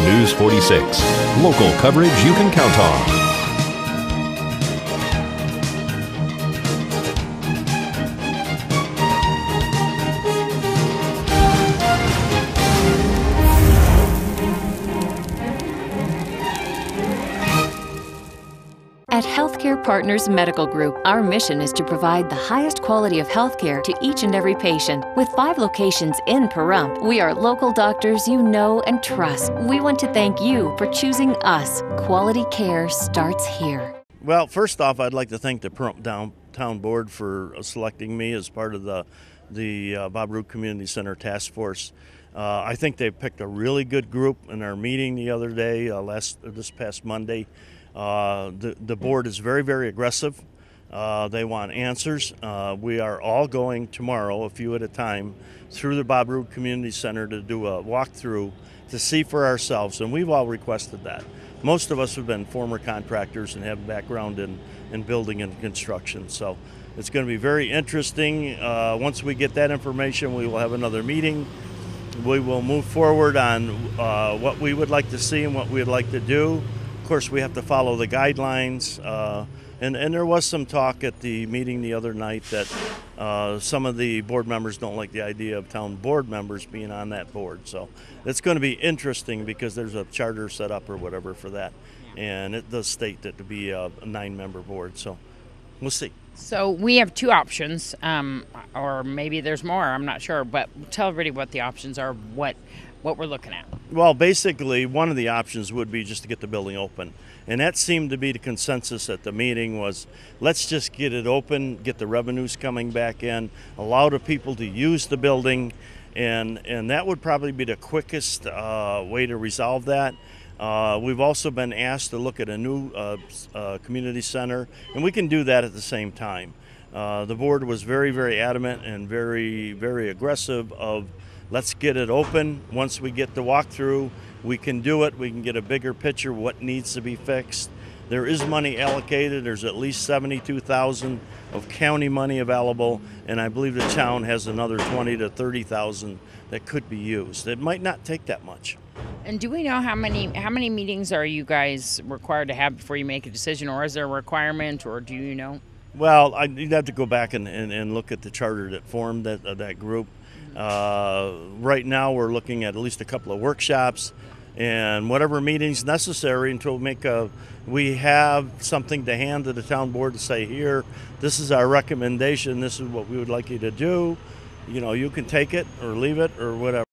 News 46. Local coverage you can count on. At Healthcare Partners Medical Group, our mission is to provide the highest quality of healthcare to each and every patient. With 5 locations in Pahrump, we are local doctors you know and trust. We want to thank you for choosing us. Quality care starts here. Well, first off, I'd like to thank the Pahrump Town Board for selecting me as part of the Bob Ruud Community Center Task Force. I think they picked a really good group in our meeting the other day, this past Monday. The board is very, very aggressive. They want answers. We are all going tomorrow, a few at a time, through the Bob Ruud Community Center to do a walkthrough to see for ourselves, and we've all requested that. Most of us have been former contractors and have background in building and construction, so it's going to be very interesting. Once we get that information, we will have another meeting. We will move forward on what we would like to see and what we would like to do. Of course, we have to follow the guidelines, and there was some talk at the meeting the other night that some of the board members don't like the idea of town board members being on that board. So it's going to be interesting because there's a charter set up or whatever for that, and it does state that to be a 9-member board. So we'll see. So we have 2 options, or maybe there's more, I'm not sure, but tell everybody what the options are, what we're looking at. Well, basically, one of the options would be just to get the building open. And that seemed to be the consensus at the meeting was, let's just get it open, get the revenues coming back in, allow the people to use the building, and that would probably be the quickest way to resolve that. We've also been asked to look at a new community center, and we can do that at the same time. The board was very, very adamant and very, very aggressive of let's get it open. Once we get the walkthrough, we can do it. We can get a bigger picture of what needs to be fixed. There is money allocated. There's at least $72,000 of county money available, and I believe the town has another $20,000 to $30,000 that could be used. It might not take that much. And do we know how many meetings are you guys required to have before you make a decision, or is there a requirement, or do you know? Well, you'd have to go back and look at the charter that formed that group. Right now we're looking at least a couple of workshops and whatever meetings necessary until we have something to hand to the town board to say, here, this is our recommendation, this is what we would like you to do. You know, you can take it or leave it or whatever.